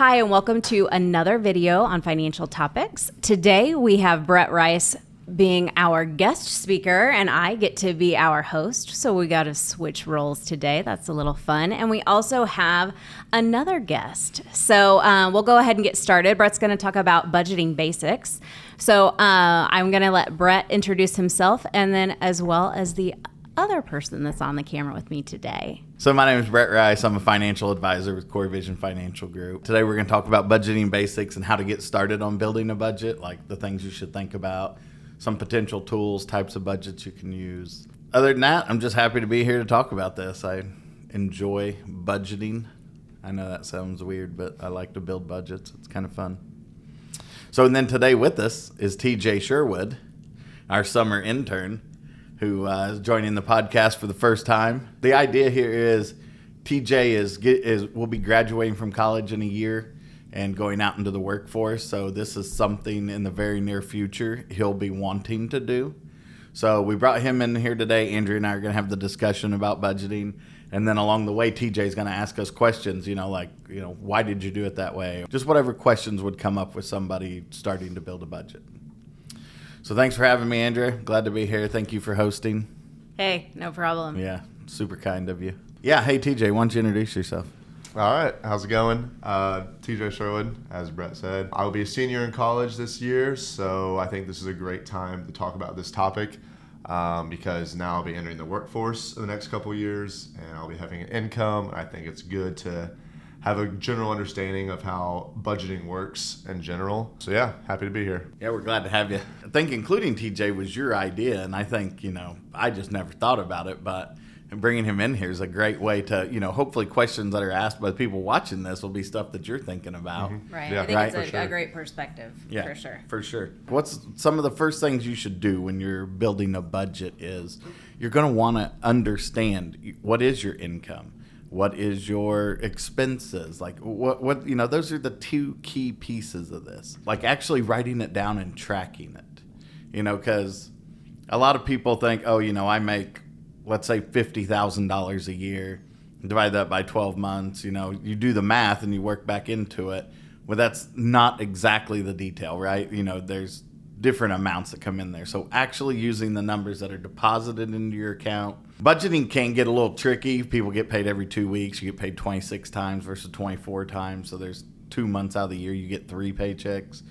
Hi, and welcome to another video on financial topics. Today we have Brett Rice being our guest speaker, and I get to be our host. So we got to switch roles today. That's a little fun. And we also have another guest. So we'll go ahead and get started. Brett's going to talk about budgeting basics. So I'm going to let Brett introduce himself, and then as well as the other person that's on the camera with me today. So my name is Brett Rice. I'm a financial advisor with Core Vision Financial Group. Today we're going to talk about budgeting basics and how to get started on building a budget, like the things you should think about, some potential tools, types of budgets you can use. Other than that, I'm just happy to be here to talk about this. I enjoy budgeting. I know that sounds weird, but I like to build budgets. It's kind of fun. So and then today with us is TJ Sherwood, our summer intern, who is joining the podcast for the first time. The idea here is TJ will be graduating from college in a year and going out into the workforce. So this is something in the very near future he'll be wanting to do. So we brought him in here today. Andrea and I are going to have the discussion about budgeting. And then along the way, TJ is going to ask us questions, why did you do it that way? Just whatever questions would come up with somebody starting to build a budget. So thanks for having me, Andrea. Glad to be here. Thank you for hosting. Hey, no problem. Yeah, super kind of you. Yeah, hey, TJ, why don't you introduce yourself? All right, how's it going? TJ Sherwood, as Brett said. I will be a senior in college this year, so I think this is a great time to talk about this topic because now I'll be entering the workforce in the next couple of years, and I'll be having an income. I think it's good to have a general understanding of how budgeting works in general. So yeah, happy to be here. Yeah, we're glad to have you. I think including TJ was your idea, and I think, I just never thought about it, but bringing him in here is a great way to, hopefully questions that are asked by the people watching this will be stuff that you're thinking about. Mm-hmm. Right. Yeah, I think right, it's a great perspective, Yeah, for sure. For sure. What's some of the first things you should do when you're building a budget is you're going to want to understand what is your income? What is your expenses? Like what those are the two key pieces of this. Like actually writing it down and tracking it. Because a lot of people think, I make, let's say $50,000 a year, divide that by 12 months, you do the math and you work back into it. Well, that's not exactly the detail, right? There's different amounts that come in there. So actually using the numbers that are deposited into your account. Budgeting can get a little tricky. People get paid every 2 weeks. You get paid 26 times versus 24 times. So there's 2 months out of the year you get 3 paychecks.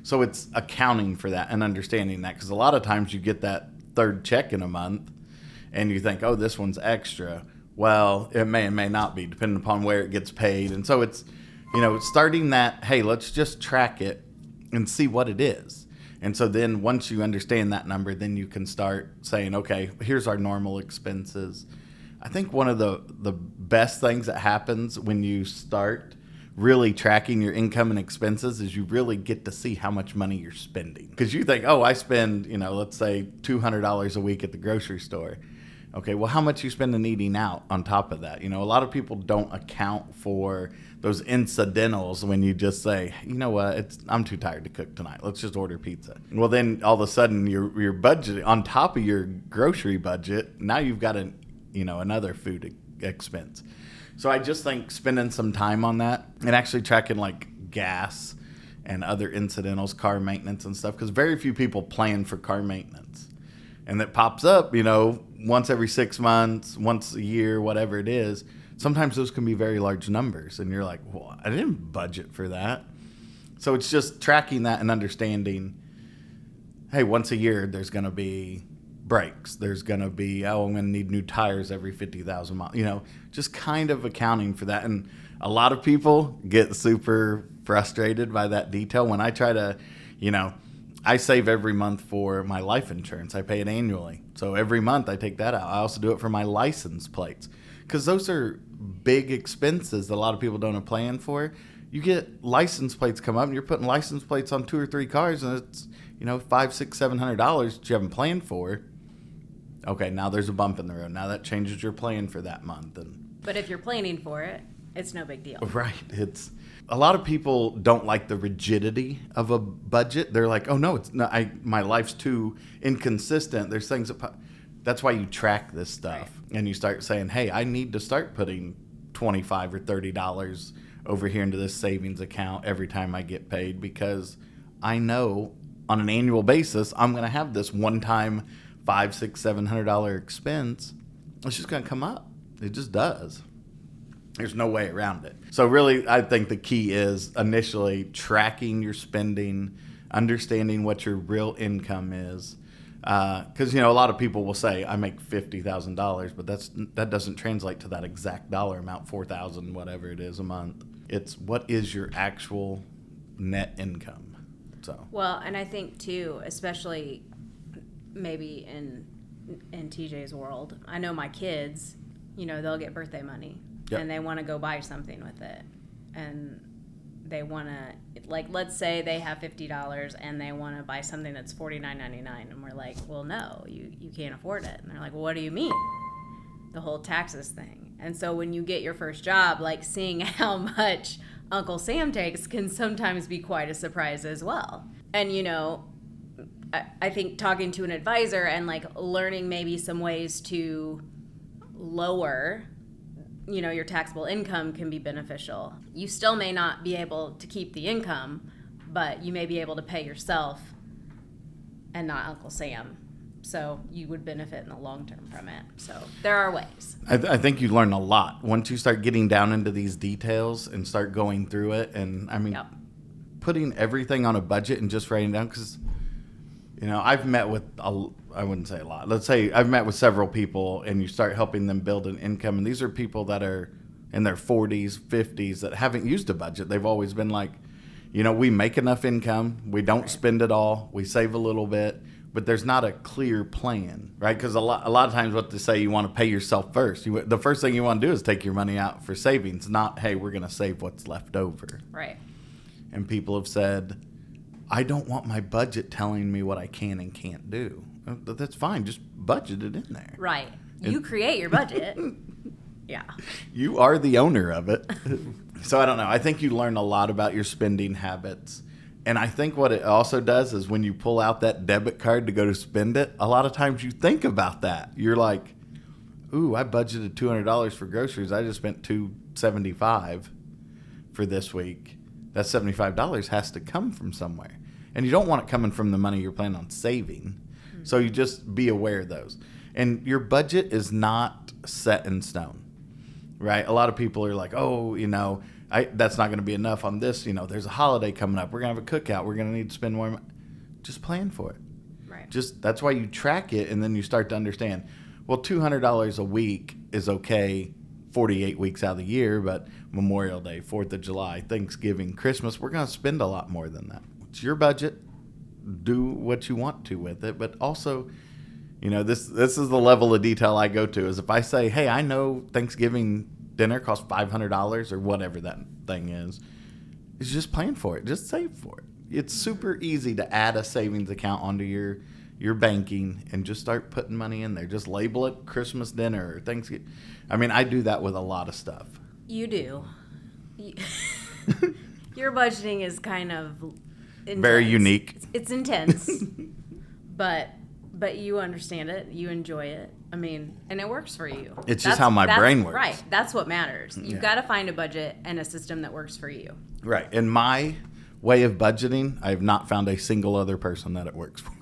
So it's accounting for that and understanding that, because a lot of times you get that third check in a month and you think, oh, this one's extra. Well, it may and may not be, depending upon where it gets paid. And so it's, starting that, hey, let's just track it and see what it is. And so then once you understand that number, then you can start saying, okay, here's our normal expenses. I think one of the best things that happens when you start really tracking your income and expenses is you really get to see how much money you're spending. Because you think, I spend, let's say $200 a week at the grocery store. Okay, well, how much you spend on eating out on top of that? A lot of people don't account for those incidentals when you just say, I'm too tired to cook tonight. Let's just order pizza. Well, then all of a sudden your budget on top of your grocery budget, now you've got another food expense. So I just think spending some time on that and actually tracking like gas and other incidentals, car maintenance and stuff, because very few people plan for car maintenance. And that pops up, once every 6 months, once a year, whatever it is. Sometimes those can be very large numbers. And you're like, well, I didn't budget for that. So it's just tracking that and understanding, hey, once a year there's going to be brakes. There's going to be, I'm going to need new tires every 50,000 miles. Just kind of accounting for that. And a lot of people get super frustrated by that detail. When I try to, I save every month for my life insurance. I pay it annually. So every month I take that out. I also do it for my license plates, because those are big expenses that a lot of people don't plan for. You get license plates come up and you're putting license plates on 2 or 3 cars and it's, $500, $600, $700 that you haven't planned for. Okay, now there's a bump in the road. Now that changes your plan for that month. But if you're planning for it, it's no big deal. Right. It's a lot of people don't like the rigidity of a budget. They're like, oh no, it's not. My life's too inconsistent. There's things that's why you track this stuff. Right. And you start saying, hey, I need to start putting $25 or $30 over here into this savings account every time I get paid, because I know on an annual basis I'm going to have this one-time $500, $600, $700 expense. It's just going to come up. It just does. There's no way around it. So really, I think the key is initially tracking your spending, understanding what your real income is. Because, a lot of people will say, I make $50,000, but that doesn't translate to that exact dollar amount, $4,000, whatever it is a month. It's what is your actual net income. So. Well, and I think too, especially maybe in TJ's world, I know my kids, they'll get birthday money. Yep. And they want to go buy something with it. And they want to, let's say they have $50 and they want to buy something that's $49.99. And we're like, well, no, you can't afford it. And they're like, well, what do you mean? The whole taxes thing. And so when you get your first job, seeing how much Uncle Sam takes can sometimes be quite a surprise as well. And, I think talking to an advisor and learning maybe some ways to lower your taxable income can be beneficial. You still may not be able to keep the income, but you may be able to pay yourself and not Uncle Sam. So you would benefit in the long term from it. So there are ways. I think you learn a lot once you start getting down into these details and start going through it. And Yep. Putting everything on a budget and just writing down, because I've met with, I wouldn't say a lot. Let's say I've met with several people, and you start helping them build an income. And these are people that are in their 40s, 50s that haven't used a budget. They've always been like, we make enough income. We don't spend it all. We save a little bit. But there's not a clear plan, right? Because a lot of times what they say, you want to pay yourself first. The first thing you want to do is take your money out for savings, not, hey, we're going to save what's left over. Right. And people have said, I don't want my budget telling me what I can and can't do. That's fine. Just budget it in there. Right. You create your budget. Yeah. You are the owner of it. So I don't know. I think you learn a lot about your spending habits. And I think what it also does is when you pull out that debit card to go to spend it, a lot of times you think about that. You're like, ooh, I budgeted $200 for groceries. I just spent $275 for this week. That $75 has to come from somewhere. And you don't want it coming from the money you're planning on saving. Mm-hmm. So you just be aware of those. And your budget is not set in stone, right? A lot of people are like, oh, that's not going to be enough on this. There's a holiday coming up. We're going to have a cookout. We're going to need to spend more money. Just plan for it. Right. That's why you track it, and then you start to understand, well, $200 a week is okay 48 weeks out of the year, but Memorial Day, 4th of July, Thanksgiving, Christmas, we're going to spend a lot more than that. It's your budget. Do what you want to with it, but also, this is the level of detail I go to, is if I say, hey, I know Thanksgiving dinner costs $500 or whatever that thing is just plan for it. Just save for it. It's super easy to add a savings account onto your banking and just start putting money in there. Just label it Christmas dinner or Thanksgiving. I do that with a lot of stuff. You do. Your budgeting is kind of intense. Very unique. It's intense, but you understand it. You enjoy it. And it works for you. It's just how my brain works. Right. That's what matters. You've got to find a budget and a system that works for you. Right. In my way of budgeting, I have not found a single other person that it works for.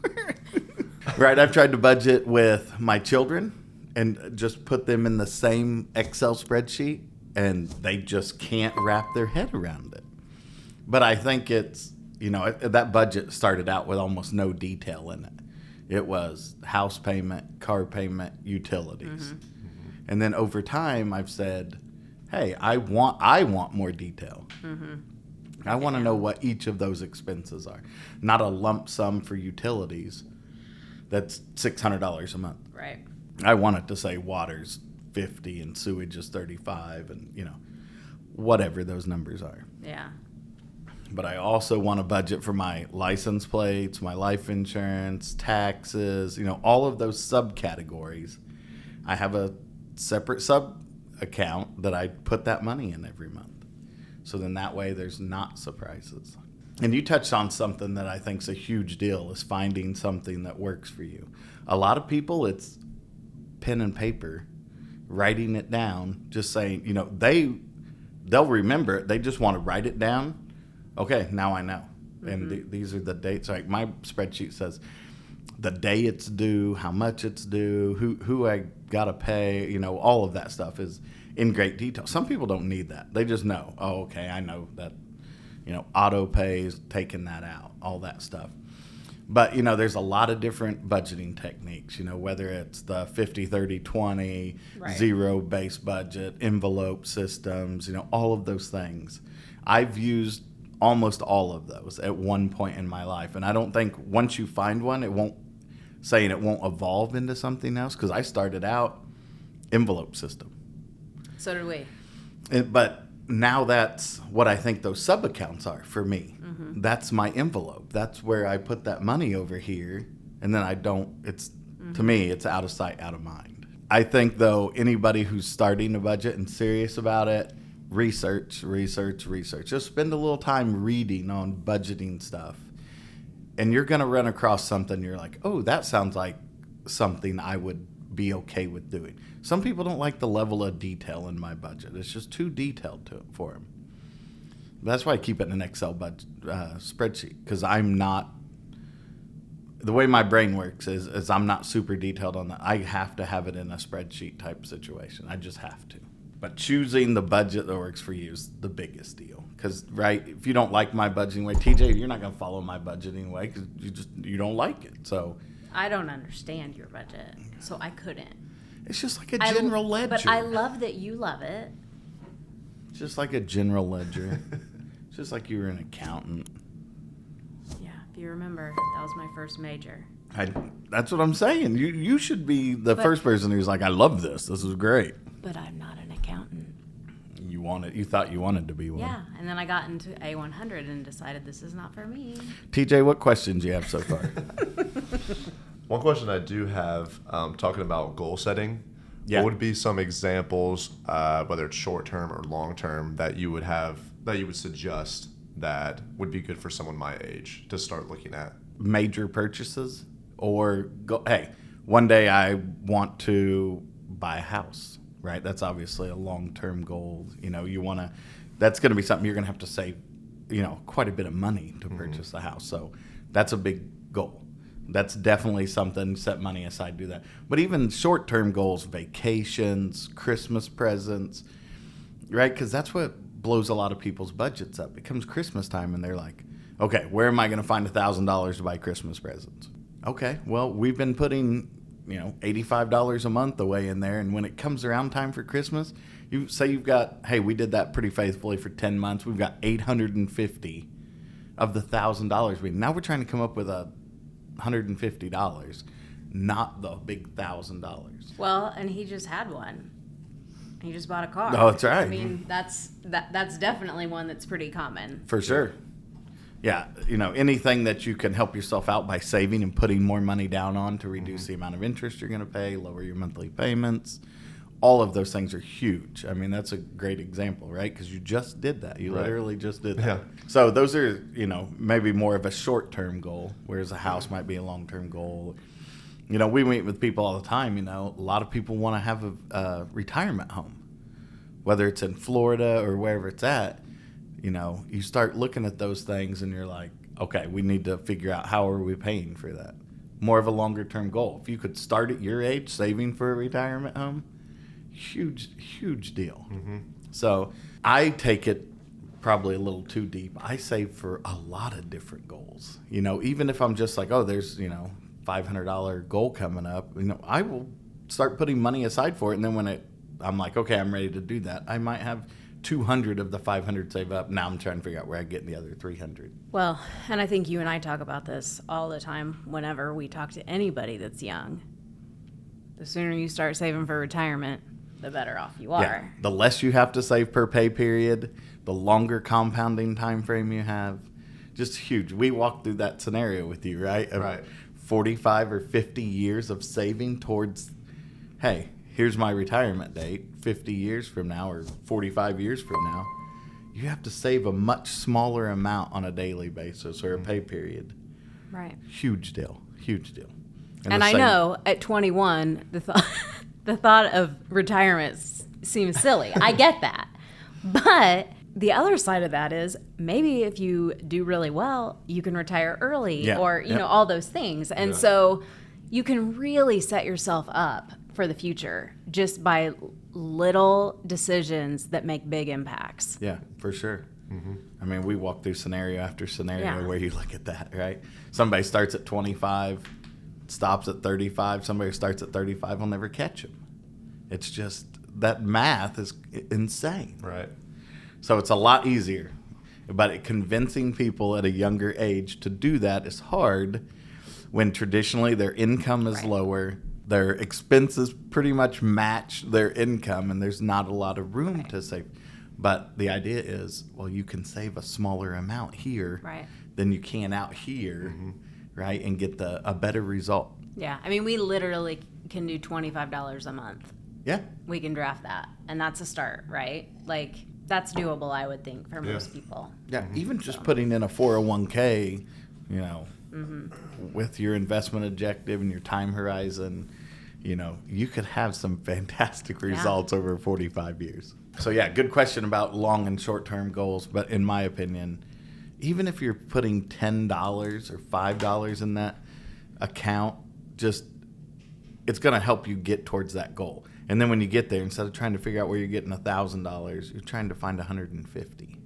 Right. I've tried to budget with my children and just put them in the same Excel spreadsheet, and they just can't wrap their head around it. But I think it's, that budget started out with almost no detail in it. It was house payment, car payment, utilities. Mm-hmm. And then over time, I've said, hey, I want more detail. Mm-hmm. I want to know what each of those expenses are. Not a lump sum for utilities that's $600 a month. Right. I want it to say water's $50 and sewage is $35 and, whatever those numbers are. Yeah. But I also want a budget for my license plates, my life insurance, taxes, all of those subcategories. I have a separate sub account that I put that money in every month. So then that way there's not surprises. And you touched on something that I think is a huge deal, is finding something that works for you. A lot of people, it's pen and paper, writing it down, just saying, they'll remember it. They just want to write it down. Okay, now I know. And these are the dates. Like my spreadsheet says the day it's due, how much it's due, who I got to pay, all of that stuff is in great detail. Some people don't need that. They just know, oh, okay, I know that, auto pays, taking that out, all that stuff. But, there's a lot of different budgeting techniques, whether it's the 50, 30, 20, Right. zero-based budget, envelope systems, all of those things. I've used almost all of those at one point in my life. And I don't think once you find one, it won't evolve into something else, because I started out envelope system. So did we. But now that's what I think those sub-accounts are for me. That's my envelope. That's where I put that money over here, and then to me, it's out of sight, out of mind. I think, though, anybody who's starting a budget and serious about it, research. Just spend a little time reading on budgeting stuff, and you're going to run across something you're like, oh, that sounds like something I would be okay with doing. Some people don't like the level of detail in my budget. It's just too detailed for them. That's why I keep it in an Excel spreadsheet, because I'm not, the way my brain works is I'm not super detailed on that. I have to have it in a spreadsheet type situation. I just have to. But choosing the budget that works for you is the biggest deal. Because, right, if you don't like my budgeting way, TJ, you're not going to follow my budgeting way because you don't like it. So I don't understand your budget, so I couldn't. It's just like a general ledger. But I love that you love it. It's just like a general ledger. It's just like you were an accountant. Yeah, if you remember, that was my first major. That's what I'm saying. You should be the first person who's like, I love this. This is great. But I'm not an accountant. You thought you wanted to be one. Yeah, and then I got into A100 and decided this is not for me. TJ, what questions do you have so far? One question I do have, talking about goal setting. Yeah. What would be some examples, whether it's short term or long term, that you would suggest that would be good for someone my age to start looking at? Major purchases, or hey, one day I want to buy a house, right? That's obviously a long-term goal. That's going to be something you're going to have to save, quite a bit of money to purchase a house. So that's a big goal. That's definitely something, set money aside, do that. But even short-term goals, vacations, Christmas presents, right? Because that's what blows a lot of people's budgets up. It comes Christmas time and they're like, okay, where am I going to find $1,000 to buy Christmas presents? Okay, well, we've been putting, $85 a month away in there. And when it comes around time for Christmas, you say you've got, hey, we did that pretty faithfully for 10 months. We've got $850 of the $1,000. Now we're trying to come up with $150, not the big $1,000. Well, and he just had one. He just bought a car. Oh, that's right. I mean, that's definitely one that's pretty common. For sure. Yeah, anything that you can help yourself out by saving and putting more money down on to reduce the amount of interest you're going to pay, lower your monthly payments. All of those things are huge. I mean, that's a great example, right? Because you just did that. You literally just did that. Yeah. So those are, maybe more of a short-term goal, whereas a house might be a long-term goal. We meet with people all the time. A lot of people want to have a retirement home, whether it's in Florida or wherever it's at. You start looking at those things and you're like, okay, we need to figure out how are we paying for that. More of a longer-term goal. If you could start at your age saving for a retirement home, huge deal. So I take it probably a little too deep. I save for a lot of different goals. Even if I'm just like, oh, there's, $500 goal coming up, I will start putting money aside for it. And then when I'm like, okay, I'm ready to do that, I might have 200 of the 500 save up. Now I'm trying to figure out where I get the other 300. Well, and I think you and I talk about this all the time whenever we talk to anybody that's young. The sooner you start saving for retirement, the better off you are. Yeah. The less you have to save per pay period, the longer compounding time frame you have. Just huge. We walked through that scenario with you, right? Right. 45 or 50 years of saving towards, hey, here's my retirement date 50 years from now or 45 years from now. You have to save a much smaller amount on a daily basis or a pay period. Right. Huge deal. And I know at 21, the thought of retirement seems silly. I get that. But the other side of that is maybe if you do really well, you can retire early Yeah. or, you know, all those things. And so you can really set yourself up for the future just by little decisions that make big impacts. Yeah, for sure. I mean, we walk through scenario after scenario where you look at that, right? Somebody starts at 25, stops at 35. Somebody starts at 35 will never catch him. It's just that math is insane. Right. So it's a lot easier. But convincing people at a younger age to do that is hard when traditionally their income is lower, their expenses pretty much match their income, and there's not a lot of room to save. But the idea is, well, you can save a smaller amount here than you can out here, right, and get a better result. Yeah. I mean, we literally can do $25 a month. Yeah. We can draft that. And that's a start, right? Like, that's doable, I would think, for most people. Yeah, even just putting in a 401k, you know, with your investment objective and your time horizon, you know, you could have some fantastic results over 45 years. So, yeah, good question about long and short-term goals. But in my opinion, even if you're putting $10 or $5 in that account, just it's going to help you get towards that goal. And then when you get there, instead of trying to figure out where you're getting $1,000, you're trying to find 150,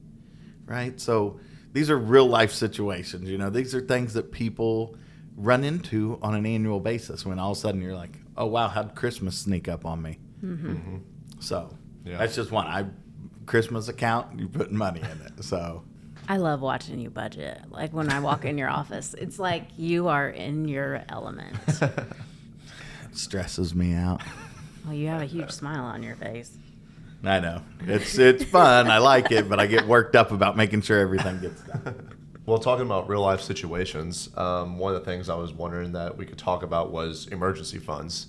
right? So these are real life situations. You know, these are things that people run into on an annual basis when all of a sudden you're like, oh, wow, how'd Christmas sneak up on me? So that's just one. Christmas account, you put money in it. So I love watching you budget. Like when I walk in your office, it's like you are in your element. it stresses me out. Well, you have a huge smile on your face. I know. It's fun. I like it, but I get worked up about making sure everything gets done. Well, talking about real life situations, one of the things I was wondering that we could talk about was emergency funds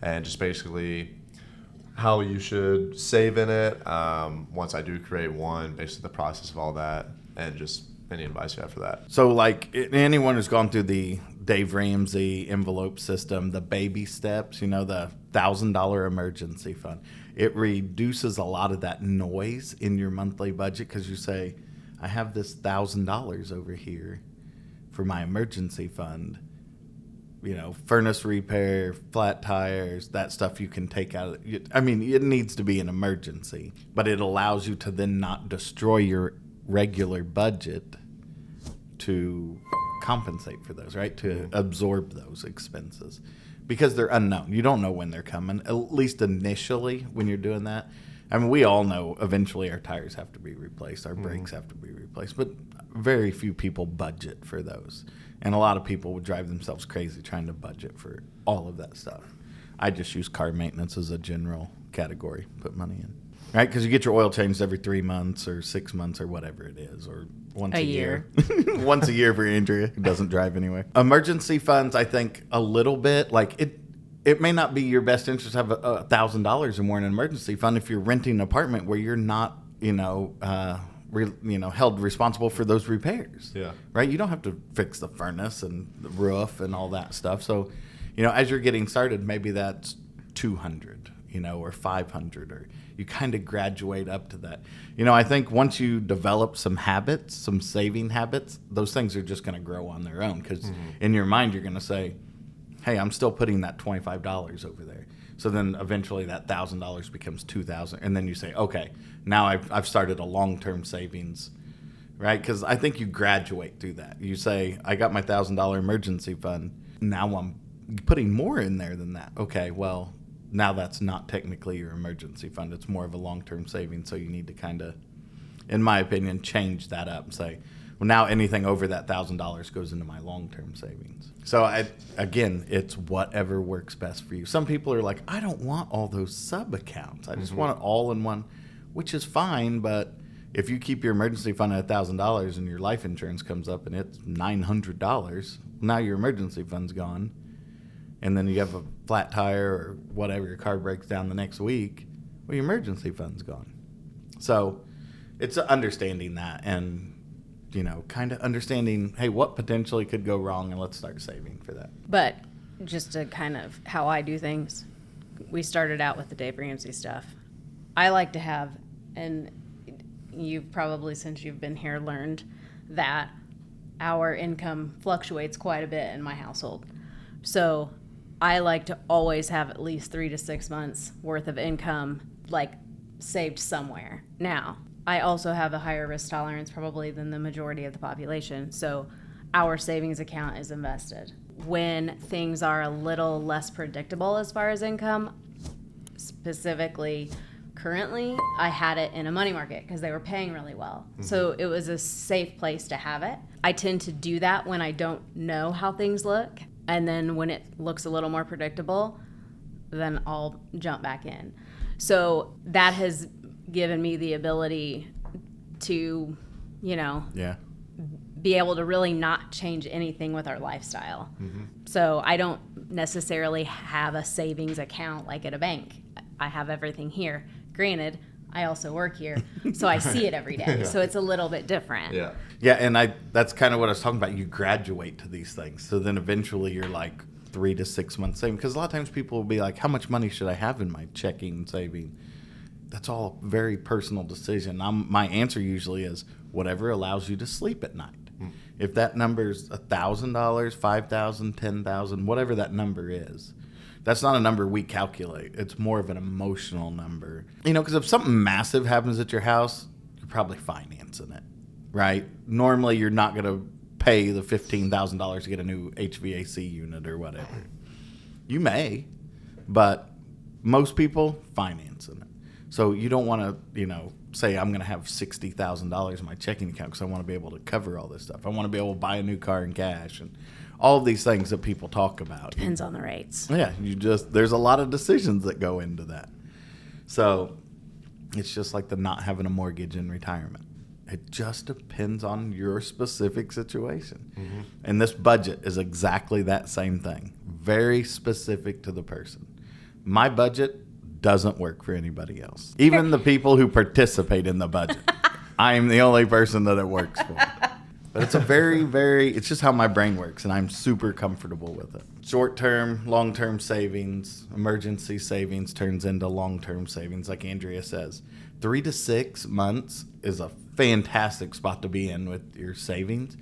and just basically how you should save in it once I do create one, basically the process of all that, and just any advice you have for that. So, like, anyone who's gone through the Dave Ramsey envelope system, the baby steps, you know, the $1,000 emergency fund, it reduces a lot of that noise in your monthly budget because you say, I have this $1,000 over here for my emergency fund. You know, furnace repair, flat tires, that stuff you can take out of it. I mean, it needs to be an emergency, but it allows you to then not destroy your regular budget to compensate for those, right? To absorb those expenses because they're unknown. You don't know when they're coming, at least initially when you're doing that. I mean, we all know eventually our tires have to be replaced, our brakes have to be replaced, but very few people budget for those. And a lot of people would drive themselves crazy trying to budget for all of that stuff. I just use car maintenance as a general category, put money in. Right? Because you get your oil changed every 3 months or 6 months or whatever it is, or once a year. Once a year for Andrea, who doesn't drive anyway. Emergency funds, I think a little bit, like it may not be your best interest to have $1,000 or more in an emergency fund if you're renting an apartment where you're not, held responsible for those repairs. Yeah. Right? You don't have to fix the furnace and the roof and all that stuff. So, you know, as you're getting started, maybe that's 200, or 500, or you kind of graduate up to that. I think once you develop some habits, some saving habits, those things are just going to grow on their own because in your mind you're going to say, hey, I'm still putting that $25 over there. So then eventually that $1,000 becomes $2,000. And then you say, okay, now I've started a long-term savings, right? Because I think you graduate through that. You say, I got my $1,000 emergency fund. Now I'm putting more in there than that. Okay, well, now that's not technically your emergency fund. It's more of a long-term savings. So you need to kind of, in my opinion, change that up and say, well, now anything over that $1,000 goes into my long-term savings. So again, it's whatever works best for you. Some people are like, I don't want all those sub-accounts. I just want it all in one, which is fine. But if you keep your emergency fund at $1,000 and your life insurance comes up and it's $900, now your emergency fund's gone. And then you have a flat tire or whatever, your car breaks down the next week, well, your emergency fund's gone. So it's understanding that and, kind of understanding, hey, what potentially could go wrong, and let's start saving for that. But just to kind of how I do things, we started out with the Dave Ramsey stuff. I like to have, and you've probably, since you've been here, learned that our income fluctuates quite a bit in my household. So I like to always have at least 3 to 6 months worth of income, like, saved somewhere. Now, I also have a higher risk tolerance probably than the majority of the population. So our savings account is invested. When things are a little less predictable as far as income, specifically currently, I had it in a money market because they were paying really well. Mm-hmm. So it was a safe place to have it. I tend to do that when I don't know how things look. And then when it looks a little more predictable, then I'll jump back in. So that has given me the ability to, be able to really not change anything with our lifestyle. Mm-hmm. So I don't necessarily have a savings account like at a bank. I have everything here. Granted, I also work here, so I see it every day. Yeah. So it's a little bit different. Yeah. Yeah, and that's kind of what I was talking about. You graduate to these things. So then eventually you're like 3 to 6 months saving. Because a lot of times people will be like, how much money should I have in my checking and saving? That's all a very personal decision. My answer usually is whatever allows you to sleep at night. Mm. If that number's $1,000, $5,000, $10,000, whatever that number is, that's not a number we calculate. It's more of an emotional number. Because if something massive happens at your house, you're probably financing it, right? Normally, you're not going to pay the $15,000 to get a new HVAC unit or whatever. You may, but most people financing it. So you don't want to, say I'm going to have $60,000 in my checking account because I want to be able to cover all this stuff. I want to be able to buy a new car in cash and all of these things that people talk about. Depends on the rates. Yeah, there's a lot of decisions that go into that. So it's just like the not having a mortgage in retirement. It just depends on your specific situation. Mm-hmm. And this budget is exactly that same thing. Very specific to the person. My budget doesn't work for anybody else. Even the people who participate in the budget. I am the only person that it works for. But it's a it's just how my brain works, and I'm super comfortable with it. Short-term, long-term savings, emergency savings turns into long-term savings, like Andrea says. 3 to 6 months is a fantastic spot to be in with your savings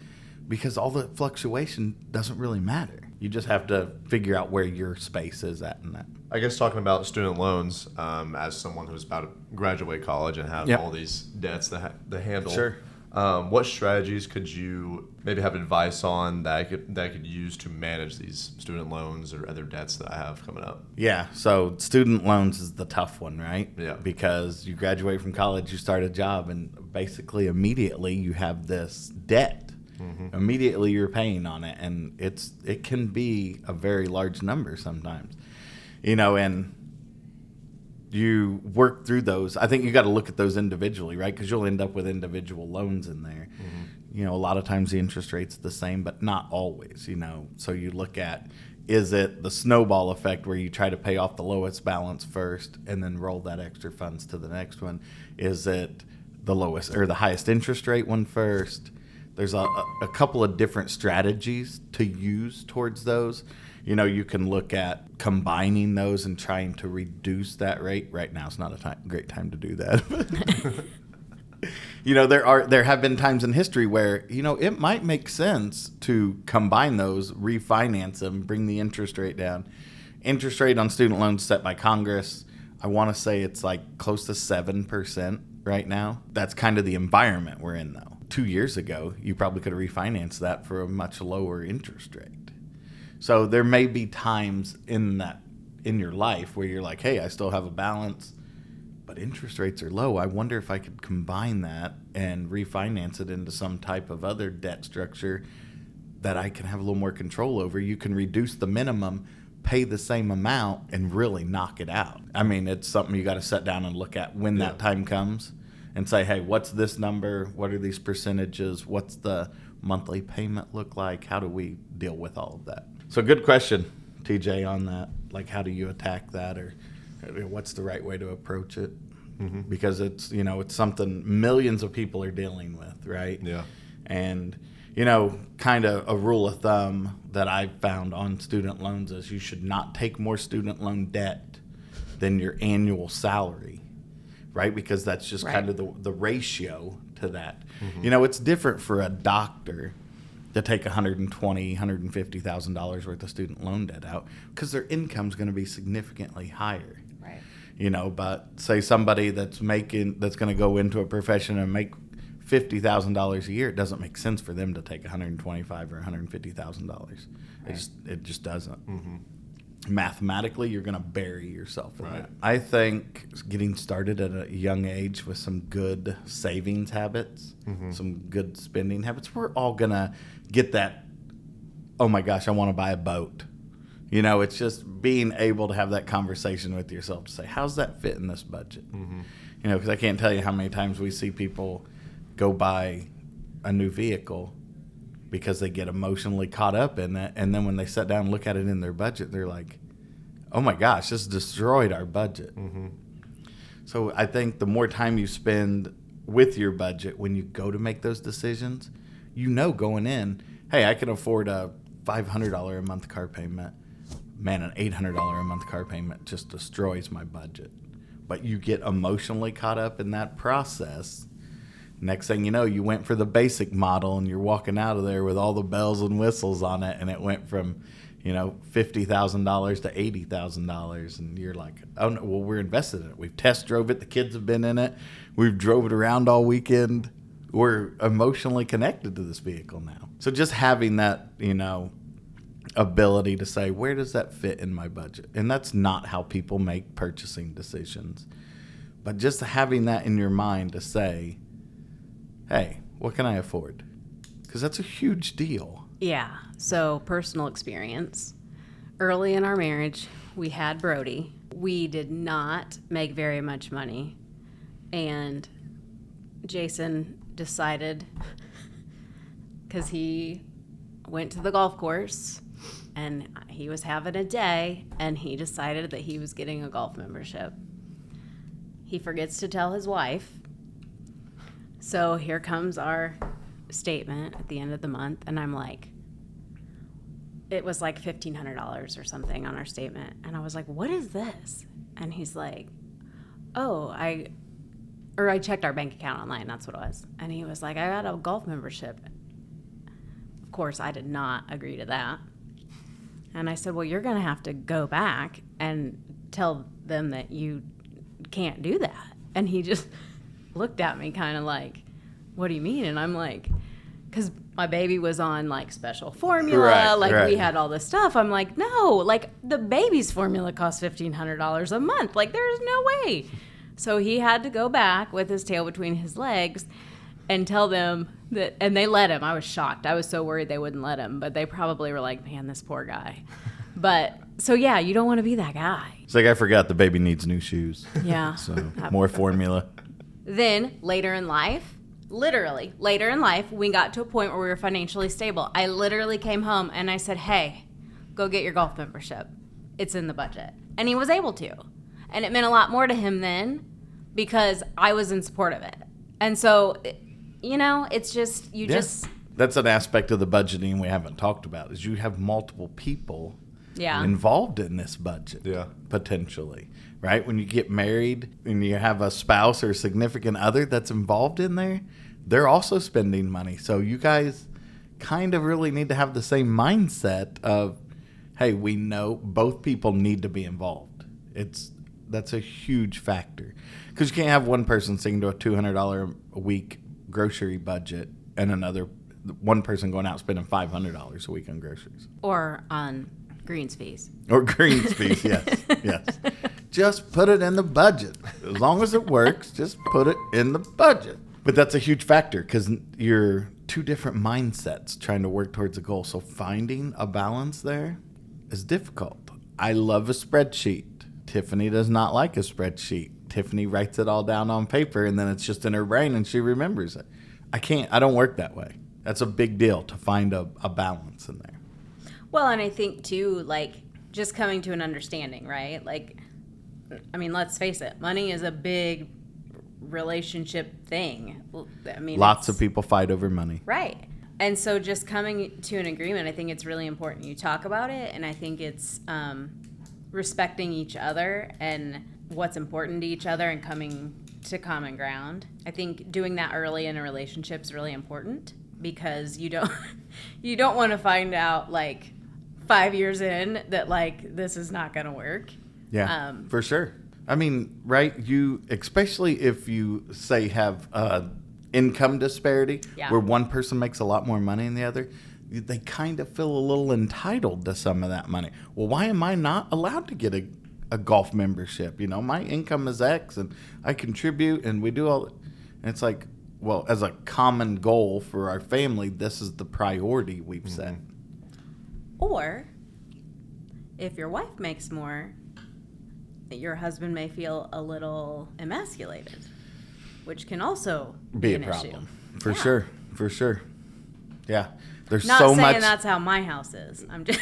because all the fluctuation doesn't really matter. You just have to figure out where your space is at in that. I guess talking about student loans, as someone who's about to graduate college and have all these debts to handle. Sure. What strategies could you maybe have advice on that I could use to manage these student loans or other debts that I have coming up? Yeah, so student loans is the tough one, right? Yeah. Because you graduate from college, you start a job, and basically immediately you have this debt. Mm-hmm. Immediately you're paying on it, and it can be a very large number sometimes. And you work through those. I think you got to look at those individually, right? Because you'll end up with individual loans in there. Mm-hmm. A lot of times the interest rate's the same, but not always, So you look at, is it the snowball effect where you try to pay off the lowest balance first and then roll that extra funds to the next one? Is it the lowest or the highest interest rate one first? There's a couple of different strategies to use towards those. You can look at combining those and trying to reduce that rate. Right now it's not a great time to do that. There have been times in history where, it might make sense to combine those, refinance them, bring the interest rate down. Interest rate on student loans set by Congress, I want to say it's like close to 7% right now. That's kind of the environment we're in, though. 2 years ago, you probably could have refinanced that for a much lower interest rate. So there may be times in your life where you're like, hey, I still have a balance, but interest rates are low. I wonder if I could combine that and refinance it into some type of other debt structure that I can have a little more control over. You can reduce the minimum, pay the same amount, and really knock it out. I mean, it's something you got to sit down and look at when that time comes and say, hey, what's this number? What are these percentages? What's the monthly payment look like? How do we deal with all of that? So good question, TJ, on that. Like, how do you attack that, or what's the right way to approach it? Mm-hmm. Because it's, it's something millions of people are dealing with, right? Yeah. And, kind of a rule of thumb that I've found on student loans is you should not take more student loan debt than your annual salary. right? Because that's just Right. kind of the ratio to that. You know, it's different for a doctor to take $150,000 worth of student loan debt out because their income's going to be significantly higher. Right. You know, but say somebody that's going to go into a profession and make $50,000 a year, it doesn't make sense for them to take $125,000 or $150,000. Right. It just doesn't. Mathematically, you're going to bury yourself in Right. that. I think getting started at a young age with some good savings habits, some good spending habits, we're all going to get that, oh my gosh, I want to buy a boat. You know, it's just being able to have that conversation with yourself to say, how's that fit in this budget? You know, because I can't tell you how many times we see people go buy a new vehicle because they get emotionally caught up in it. And then when they sit down and look at it in their budget, they're like, oh my gosh, this destroyed our budget. So I think the more time you spend with your budget when you go to make those decisions, you know going in, hey, I can afford a $500 a month car payment. Man, an $800 a month car payment just destroys my budget. But you get emotionally caught up in that process. Next thing you know, you went for the basic model and you're walking out of there with all the bells and whistles on it, and it went from, you know, $50,000 to $80,000, and you're like, oh no, well, we're invested in it. We've test drove it. The kids have been in it. We've drove it around all weekend. We're emotionally connected to this vehicle now. So just having that, you know, ability to say, where does that fit in my budget? And that's not how people make purchasing decisions. But just having that in your mind to say, hey, what can I afford? Because that's a huge deal. Yeah. So, personal experience. Early in our marriage, we had Brody. We did not make very much money. And Jason decided, because he went to the golf course and he was having a day, and he decided that he was getting a golf membership. He forgets to tell his wife. So here comes our statement at the end of the month, and I'm like, it was like $1,500 or something on our statement. And I was like, what is this? And he's like, oh, I checked our bank account online. That's what it was. And he was like, I got a golf membership. Of course, I did not agree to that. And I said, well, you're going to have to go back and tell them that you can't do that. And he just looked at me kind of like, what do you mean? And I'm like, because my baby was on like special formula, Right. we had all this stuff. I'm like, no, like the baby's formula costs $1,500 a month. Like there's no way. So he had to go back with his tail between his legs and tell them that, and they let him. I was shocked. I was so worried they wouldn't let him, but they probably were like, man, this poor guy. But so yeah, you don't want to be that guy. It's like, I forgot the baby needs new shoes. Yeah. So more formula. Then later in life, literally later in life, we got to a point where we were financially stable. I literally came home and I said, hey, go get your golf membership. It's in the budget. And he was able to. And it meant a lot more to him then because I was in support of it. And so, you know, it's just, That's an aspect of the budgeting we haven't talked about, is you have multiple people yeah. involved in this budget. Yeah. Potentially. Right? When you get married and you have a spouse or a significant other that's involved in there, they're also spending money. So you guys kind of really need to have the same mindset of, hey, we know both people need to be involved. That's a huge factor. Because you can't have one person sticking to a $200 a week grocery budget and one person going out spending $500 a week on groceries. Or on greens fees. Or greens fees, yes. Yes. Just put it in the budget. As long as it works, just put it in the budget. But that's a huge factor because you're two different mindsets trying to work towards a goal. So finding a balance there is difficult. I love a spreadsheet. Tiffany does not like a spreadsheet. Tiffany writes it all down on paper and then it's just in her brain and she remembers it. I don't work that way. That's a big deal to find a balance in there. Well, and I think too, like just coming to an understanding, right? Like, I mean, let's face it, money is a big relationship thing. I mean, Lots of people fight over money. Right. And so just coming to an agreement, I think it's really important you talk about it. And I think it's respecting each other and what's important to each other and coming to common ground. I think doing that early in a relationship is really important because you don't want to find out like 5 years in that like this is not going to work. Yeah, for sure. I mean, right? You, especially if you say have income disparity where one person makes a lot more money than the other, they kind of feel a little entitled to some of that money. Well, why am I not allowed to get a golf membership? You know, my income is X and I contribute and we do all. And it's like, well, as a common goal for our family, this is the priority we've set. Or if your wife makes more, your husband may feel a little emasculated, which can also be a an problem. issue. For sure. Yeah. There's Not so saying much. that's how my house is. I'm just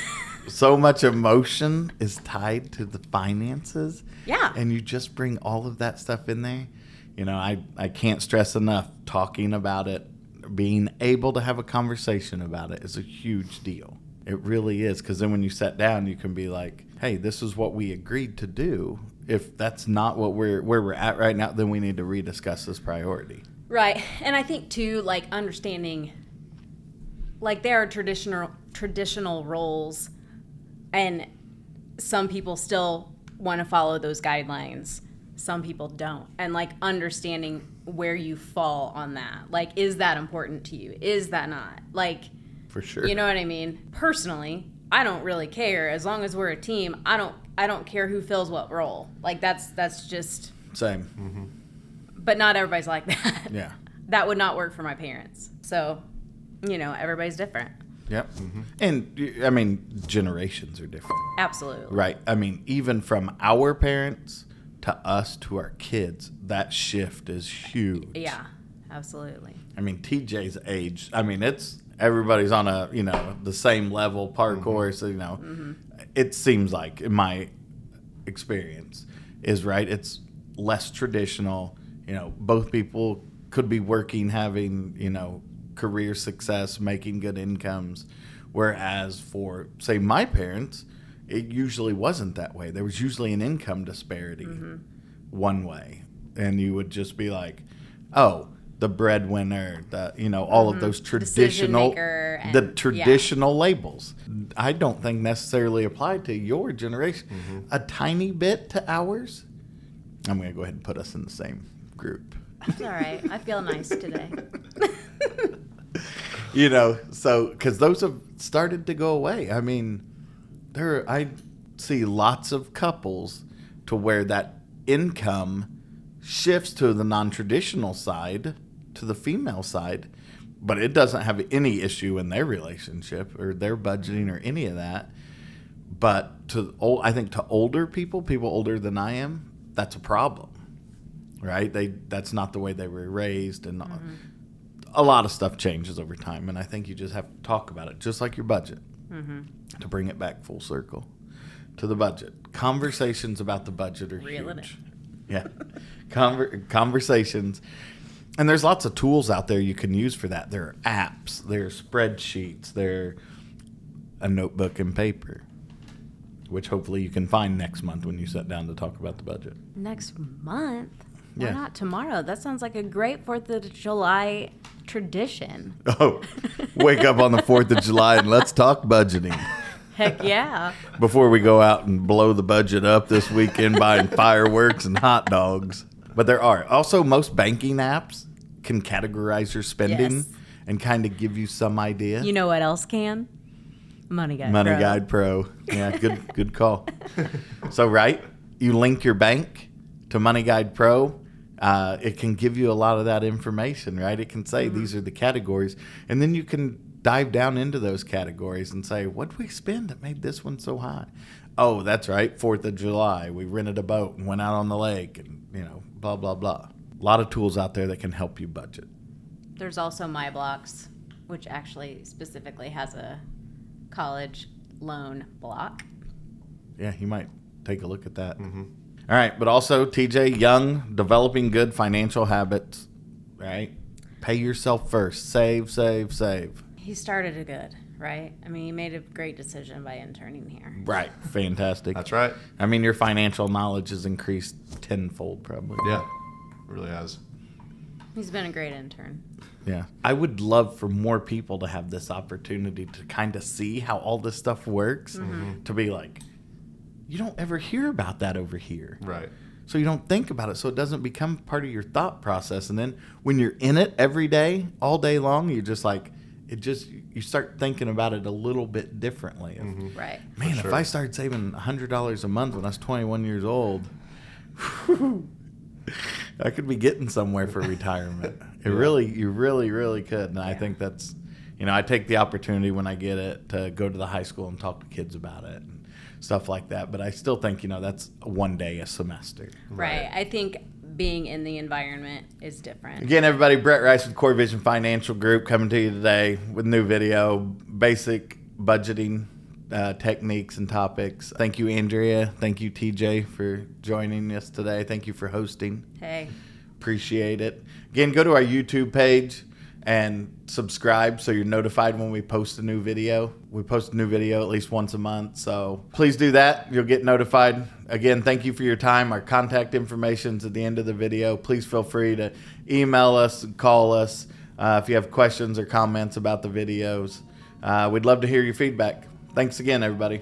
So much emotion is tied to the finances. Yeah. And you just bring all of that stuff in there. You know, I can't stress enough, talking about it, being able to have a conversation about it is a huge deal. It really is, because then when you sit down, you can be like, hey, this is what we agreed to do. If that's not what where we're at right now, then we need to rediscuss this priority. Right. And I think too, like understanding, like there are traditional roles, and some people still want to follow those guidelines. Some people don't. And like understanding where you fall on that. Like, is that important to you? Is that not? Like, for sure. You know what I mean? Personally, I don't really care. As long as we're a team, I don't care who fills what role. Like that's just same. Mm-hmm. But not everybody's like that. Yeah. That would not work for my parents. So, you know, everybody's different. Yep. And I mean, generations are different. Absolutely. Right. I mean, even from our parents to us to our kids, that shift is huge. Yeah, absolutely. I mean, TJ's age, I mean, it's everybody's on a, you know, the same level course, you know. It seems like, in my experience, is right. It's less traditional. You know, both people could be working, having, you know, career success, making good incomes. Whereas for, say, my parents, it usually wasn't that way. There was usually an income disparity one way. And you would just be like, oh, the breadwinner, the, you know, all of those traditional, traditional labels. I don't think necessarily apply to your generation. A tiny bit to ours. I'm going to go ahead and put us in the same group. That's all right. I feel nice today. You know, so, because those have started to go away. I mean, I see lots of couples to where that income shifts to the non-traditional side, to the female side, but it doesn't have any issue in their relationship or their budgeting or any of that. But I think to older people older than I am, that's a problem, right? That's not the way they were raised, and a lot of stuff changes over time. And I think you just have to talk about it, just like your budget, to bring it back full circle to the budget. Conversations about the budget are huge. Yeah, conversations. And there's lots of tools out there you can use for that. There are apps, there are spreadsheets, there a notebook and paper, which hopefully you can find next month when you sit down to talk about the budget. Next month? Why Yeah. not tomorrow? That sounds like a great 4th of July tradition. Oh, wake up on the 4th of July and let's talk budgeting. Heck yeah. Before we go out and blow the budget up this weekend buying fireworks and hot dogs. But there are. Also, most banking apps can categorize your spending and kind of give you some idea. You know what else can? Money Guide Money Pro. Guide Pro. Yeah, good call. So, right, you link your bank to Money Guide Pro. It can give you a lot of that information, right? It can say these are the categories. And then you can dive down into those categories and say, what did we spend that made this one so high? Oh, that's right, 4th of July. We rented a boat and went out on the lake and, you know, blah, blah, blah. A lot of tools out there that can help you budget. There's also MyBlocks, which actually specifically has a college loan block. Yeah, you might take a look at that. All right, but also, TJ, young, developing good financial habits, right? Pay yourself first. Save, save, save. He started it good, right? I mean, he made a great decision by interning here. Right. Fantastic. That's right. I mean, your financial knowledge has increased tenfold, probably. Yeah. It really has. He's been a great intern. Yeah. I would love for more people to have this opportunity to kind of see how all this stuff works, to be like, you don't ever hear about that over here. Right. So you don't think about it, so it doesn't become part of your thought process. And then when you're in it every day, all day long, you're just like, you start thinking about it a little bit differently. Right. Man, sure. if I started saving $100 a month when I was 21 years old, I could be getting somewhere for retirement. You really could. And I think that's, I take the opportunity when I get it to go to the high school and talk to kids about it and stuff like that. But I still think, that's one day a semester. Right. I think being in the environment is different. Again, everybody, Brett Rice with Core Vision Financial Group coming to you today with a new video, basic budgeting techniques and topics. Thank you, Andrea. Thank you, TJ, for joining us today. Thank you for hosting. Hey. Appreciate it. Again, go to our YouTube page and subscribe so you're notified when we post a new video. We post a new video at least once a month, so please do that. You'll get notified. Again, thank you for your time. Our contact information's at the end of the video. Please feel free to email us and call us if you have questions or comments about the videos. We'd love to hear your feedback. Thanks again, everybody.